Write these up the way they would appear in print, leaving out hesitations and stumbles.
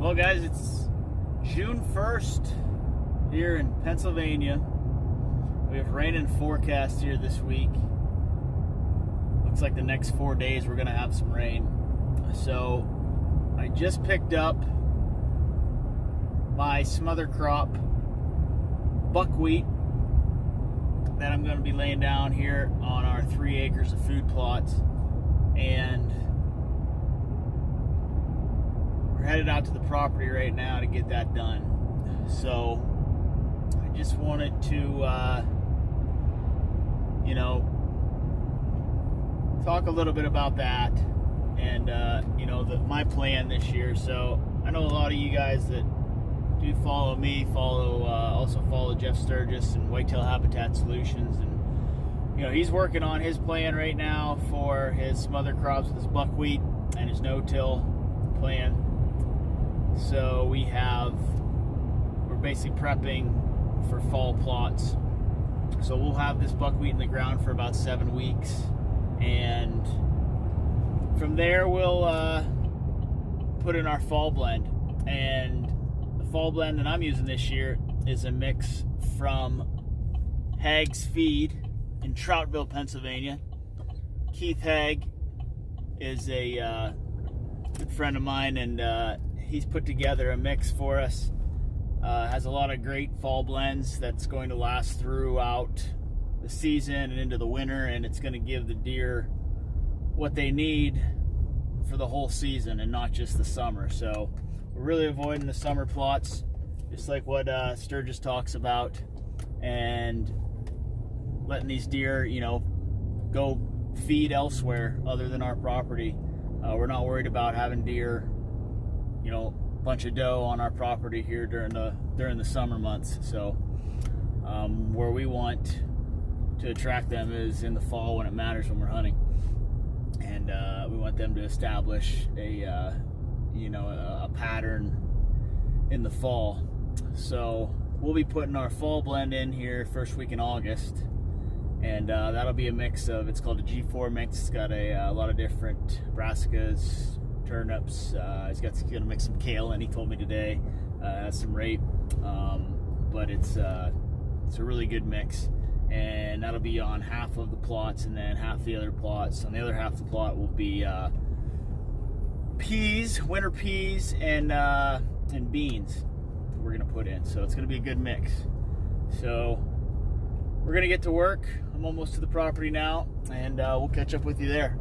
Well, guys, it's June 1st here in Pennsylvania. We have rain and forecast here this week. Looks like the next 4 days we're going to have some rain. So I just picked up my smother crop buckwheat that I'm going to be laying down here on our 3 acres of food plots. And we're headed out to the property right now to get that done. So I just wanted to talk a little bit about that and my plan this year. So I know a lot of you guys that do follow me also follow Jeff Sturgis and Whitetail Habitat Solutions, and he's working on his plan right now for his smother crops with his buckwheat and his no-till plan. So we're basically prepping for fall plots. So we'll have this buckwheat in the ground for about 7 weeks, and from there we'll put in our fall blend. And the fall blend that I'm using this year is a mix from Hagg's Feed in Troutville, Pennsylvania. Keith Hagg is a good friend of mine, and he's put together a mix for us. Has a lot of great fall blends that's going to last throughout the season and into the winter, and it's going to give the deer what they need for the whole season and not just the summer. So we're really avoiding the summer plots, just like what Sturgis talks about, and letting these deer, go feed elsewhere other than our property. We're not worried about having deer, bunch of doe on our property here during the summer months. So where we want to attract them is in the fall, when it matters, when we're hunting, and we want them to establish a pattern in the fall. So we'll be putting our fall blend in here first week in August, and that'll be a mix of, it's called a G4 mix. It's got a lot of different brassicas, turnips. He's gonna mix some kale, and he told me today has some rape, but it's a really good mix, and that'll be on half of the plots, and then half the other plots. On the other half of the plot will be peas, winter peas, and beans that we're gonna put in. So it's gonna be a good mix. So we're gonna get to work. I'm almost to the property now, and we'll catch up with you there.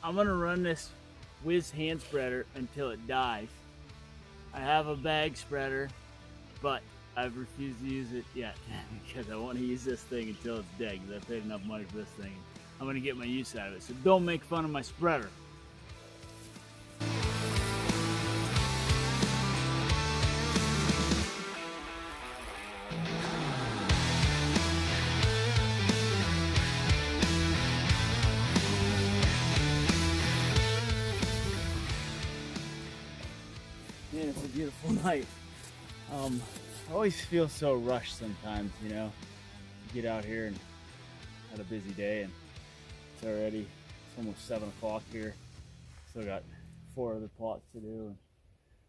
I'm gonna run this Whiz hand spreader until it dies. I have a bag spreader, but I've refused to use it yet because I want to use this thing until it's dead, because I paid enough money for this thing. I'm going to get my use out of it, so don't make fun of my spreader. Man, it's a beautiful night. I always feel so rushed sometimes, you know. You get out here and had a busy day, and it's almost 7 o'clock here. Still got 4 other plots to do, and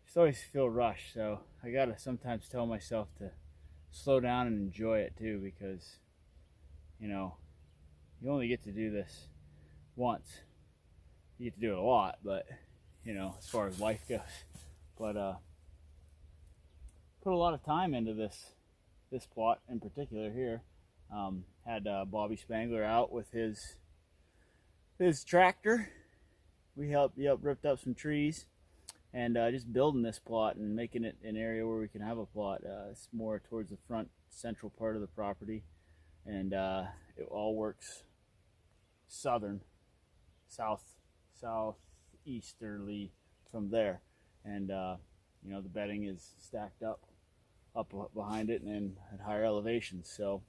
just always feel rushed. So I gotta sometimes tell myself to slow down and enjoy it too, because you know you only get to do this once. You get to do it a lot, but you know, as far as life goes. But put a lot of time into this plot in particular here. Had Bobby Spangler out with his tractor. We helped ripped up some trees, and just building this plot and making it an area where we can have a plot. It's more towards the front central part of the property, and it all works southeasterly from there. And you know, the bedding is stacked up behind it and at higher elevations. So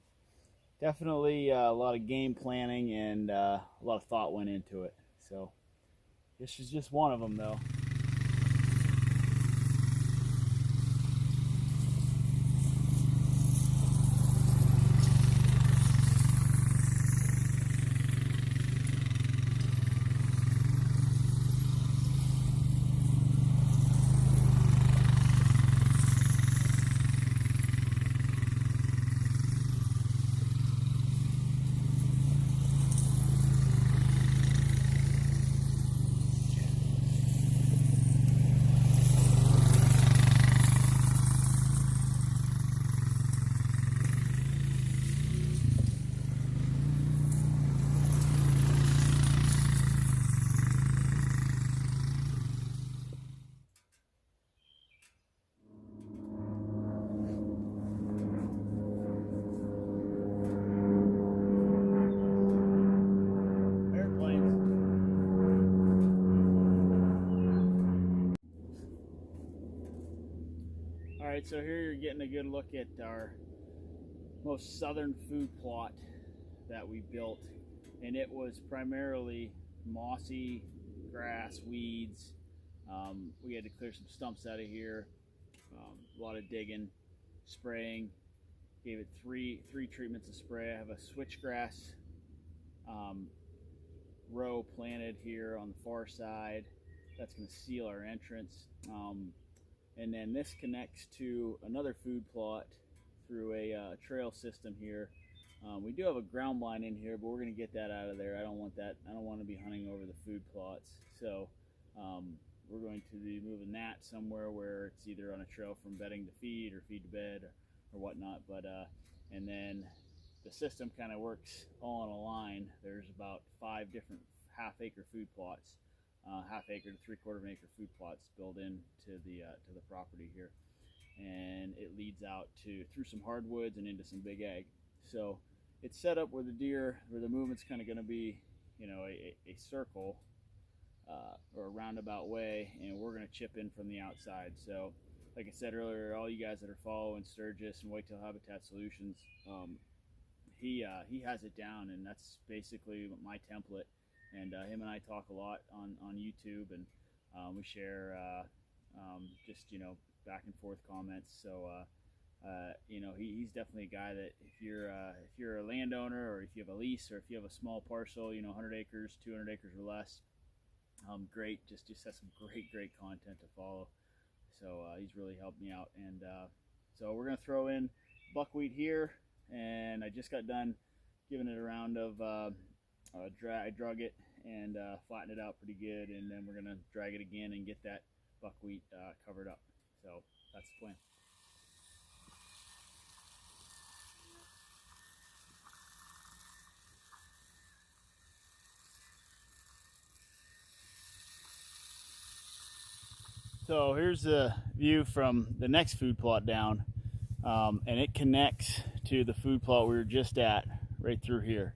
definitely a lot of game planning and a lot of thought went into it. So this is just one of them, though. Alright, so here you're getting a good look at our most southern food plot that we built, and it was primarily mossy grass, weeds. We had to clear some stumps out of here, a lot of digging, spraying. Gave it three treatments of spray. I have a switchgrass row planted here on the far side. That's going to seal our entrance. And then this connects to another food plot through a trail system here. We do have a ground line in here, but we're going to get that out of there. I don't want that. I don't want to be hunting over the food plots. So we're going to be moving that somewhere where it's either on a trail from bedding to feed or feed to bed or whatnot. But and then the system kind of works all on a line. There's about 5 different half-acre food plots. Half-acre to 3/4 acre food plots built into the property here, and it leads out through some hardwoods and into some big ag. So it's set up where the movement's kind of going to be, you know, a circle or a roundabout way, and we're going to chip in from the outside. So, like I said earlier, all you guys that are following Sturgis and Whitetail Habitat Solutions, he has it down, and that's basically my template. And him and I talk a lot on YouTube, and we share just, you know, back and forth comments. So you know, he's definitely a guy that if you're a landowner, or if you have a lease, or if you have a small parcel, you know, 100 acres, 200 acres or less, great, just has some great content to follow. So he's really helped me out. And so we're gonna throw in buckwheat here, and I just got done giving it a round of I drug it and flattened it out pretty good, and then we're gonna drag it again and get that buckwheat covered up. So that's the plan. So here's the view from the next food plot down, and it connects to the food plot we were just at right through here.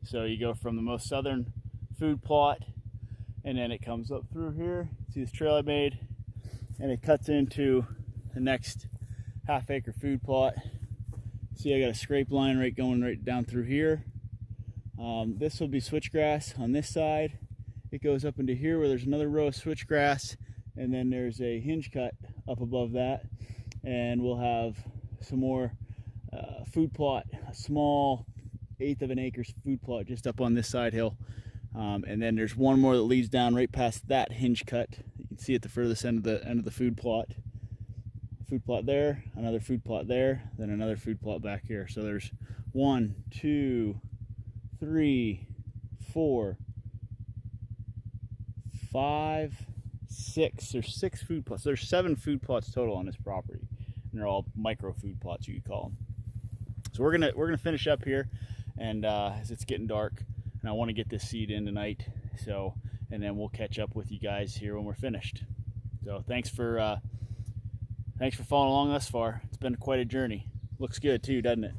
So you go from the most southern food plot, and then it comes up through here. See this trail I made, and it cuts into the next half-acre food plot. See, I got a scrape line going right down through here. This will be switchgrass on this side. It goes up into here where there's another row of switchgrass, and then there's a hinge cut up above that, and we'll have some more food plot, a small 1/8 of an acre food plot just up on this side hill. And then there's one more that leads down right past that hinge cut. You can see at the furthest end of the food plot. Food plot there, another food plot there, then another food plot back here. So there's 1, 2, 3, 4, 5, 6. There's 6 food plots. There's 7 food plots total on this property, and they're all micro food plots, you could call them. So we're gonna finish up here, and as it's getting dark, and I want to get this seed in tonight. So, and then we'll catch up with you guys here when we're finished. So thanks for following along thus far. It's been quite a journey. Looks good too, doesn't it?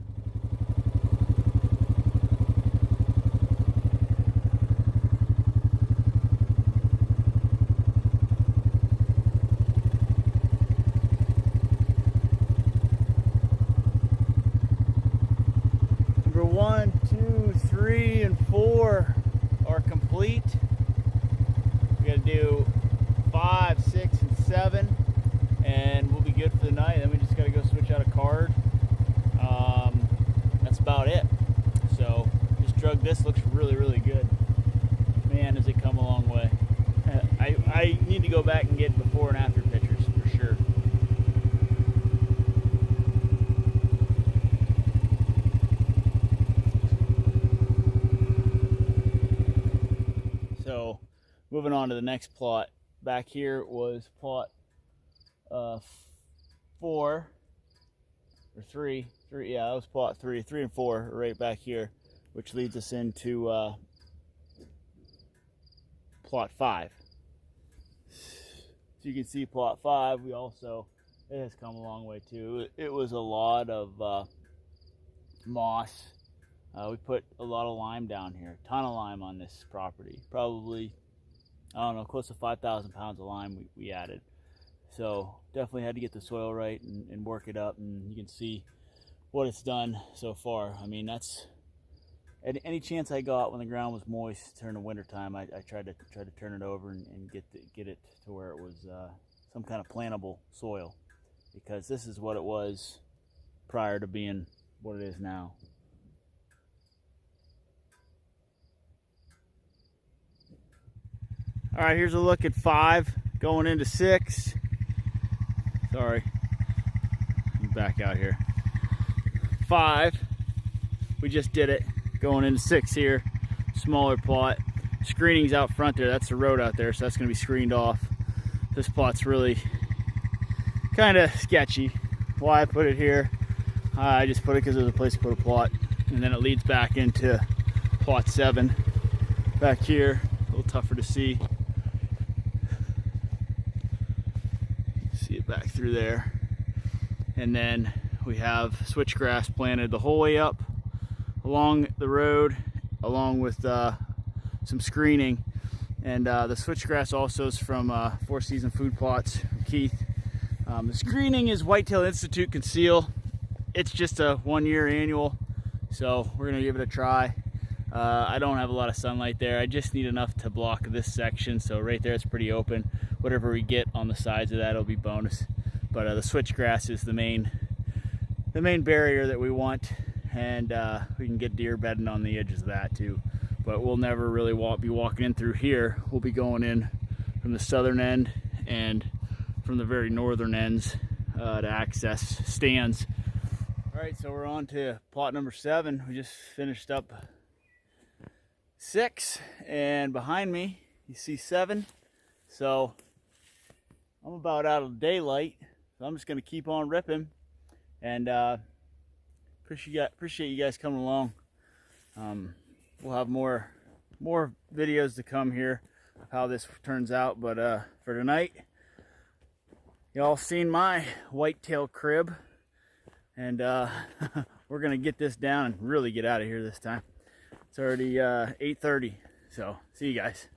Number 1, 2, 3, and 4 are complete. We got to do 5, 6, and 7, and we'll be good for the night. Then we just got to go switch out a card. That's about it. So just drug this. Looks really, really good. Man, has it come a long way. I need to go back and get before and after pictures for sure. So moving on to the next plot. Back here was plot 4 or 3. Yeah, that was plot 3. 3 and 4 are right back here, which leads us into plot 5. So you can see plot 5. It has come a long way too. It was a lot of moss. We put a lot of lime down here, a ton of lime on this property. Probably, I don't know, close to 5,000 pounds of lime we added. So definitely had to get the soil right and work it up, and you can see what it's done so far. I mean, that's any chance I got when the ground was moist during the winter time. I tried to turn it over and get it to where it was some kind of plantable soil, because this is what it was prior to being what it is now. All right, here's a look at 5 going into 6. Sorry, back out here. 5, we just did it. Going into 6 here, smaller plot. Screening's out front there. That's the road out there, so that's gonna be screened off. This plot's really kind of sketchy. Why I put it here, I just put it because there's a place to put a plot, and then it leads back into plot 7. Back here, a little tougher to see. See it back through there. And then we have switchgrass planted the whole way up along the road, along with some screening. And the switchgrass also is from 4 Season Food Plots from Keith. The screening is Whitetail Institute Conceal. It's just a 1-year annual, so we're gonna give it a try. I don't have a lot of sunlight there. I just need enough to block this section, so right there it's pretty open. Whatever we get on the sides of that will be bonus. But the switchgrass is the main barrier that we want, and we can get deer bedding on the edges of that too. But we'll never really be walking in through here. We'll be going in from the southern end and from the very northern ends to access stands. All right, so we're on to plot number 7. We just finished up 6, and behind me you see 7. So I'm about out of daylight, so I'm just gonna keep on ripping, and appreciate you guys coming along. We'll have more videos to come here of how this turns out, but for tonight, Y'all seen my whitetail crib, and we're gonna get this down and really get out of here this time. It's already 8:30, so see you guys.